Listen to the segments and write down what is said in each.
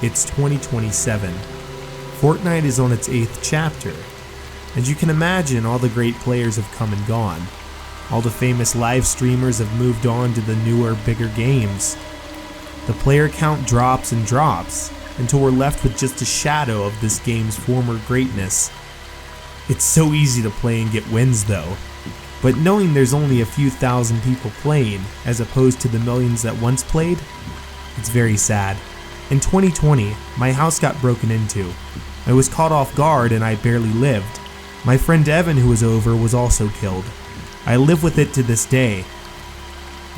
It's 2027. Fortnite is on its 8th chapter. As you can imagine, all the great players have come and gone. All the famous live streamers have moved on to the newer, bigger games. The player count drops and drops until we're left with just a shadow of this game's former greatness. It's so easy to play and get wins though, but knowing there's only a few thousand people playing as opposed to the millions that once played, it's very sad. In 2020, my house got broken into. I was caught off guard and I barely lived. My friend Evan, who was over, was also killed. I live with it to this day.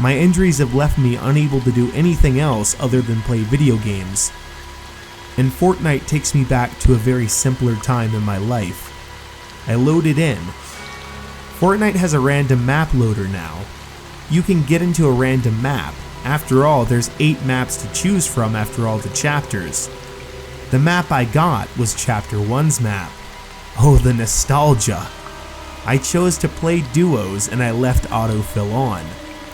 My injuries have left me unable to do anything else other than play video games. And Fortnite takes me back to a very simpler time in my life. I loaded in. Fortnite has a random map loader now. You can get into a random map. After all, there's 8 maps to choose from after all the chapters. The map I got was Chapter 1's map. Oh, the nostalgia. I chose to play duos and I left autofill on.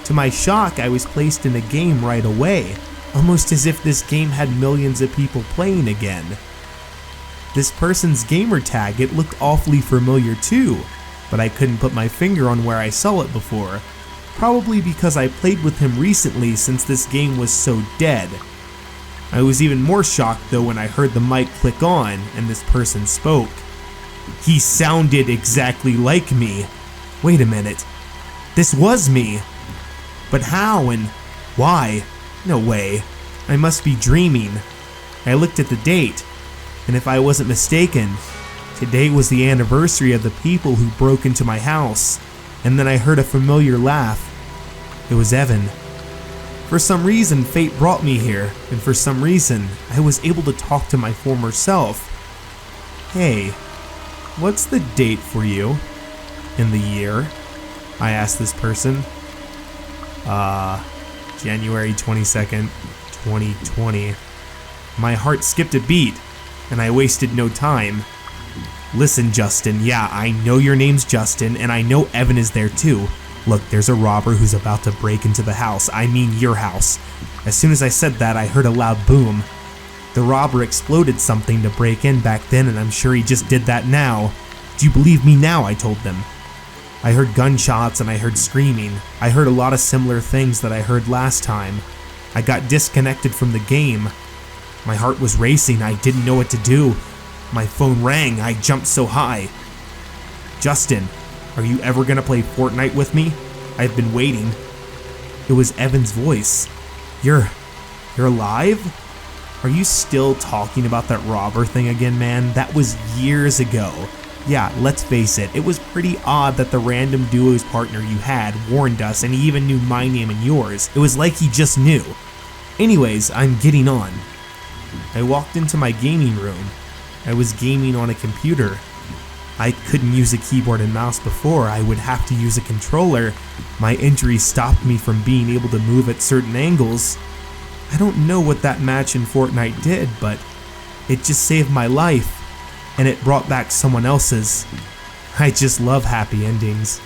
To my shock, I was placed in a game right away, almost as if this game had millions of people playing again. This person's gamer tag, it looked awfully familiar too, but I couldn't put my finger on where I saw it before, probably because I played with him recently since this game was so dead. I was even more shocked though when I heard the mic click on and this person spoke. He sounded exactly like me. Wait a minute, this was me. But how and why? No way, I must be dreaming. I looked at the date, and if I wasn't mistaken, today was the anniversary of the people who broke into my house, and then I heard a familiar laugh. It was Evan. For some reason, fate brought me here, and for some reason, I was able to talk to my former self. Hey, what's the date for you? In the year? I asked this person. January 22nd, 2020. My heart skipped a beat, and I wasted no time. Listen, Justin, yeah, I know your name's Justin, and I know Evan is there too. Look, there's a robber who's about to break into the house. I mean your house. As soon as I said that, I heard a loud boom. The robber exploded something to break in back then, and I'm sure he just did that now. Do you believe me now? I told them. I heard gunshots and I heard screaming. I heard a lot of similar things that I heard last time. I got disconnected from the game. My heart was racing. I didn't know what to do. My phone rang. I jumped so high. Justin, are you ever gonna play Fortnite with me? I've been waiting. It was Evan's voice. You're alive? Are you still talking about that robber thing again, man? That was years ago. Yeah, let's face it, it was pretty odd that the random duos partner you had warned us and he even knew my name and yours. It was like he just knew. Anyways, I'm getting on. I walked into my gaming room. I was gaming on a computer. I couldn't use a keyboard and mouse before. I would have to use a controller. My injury stopped me from being able to move at certain angles. I don't know what that match in Fortnite did, but it just saved my life. And it brought back someone else's. I just love happy endings.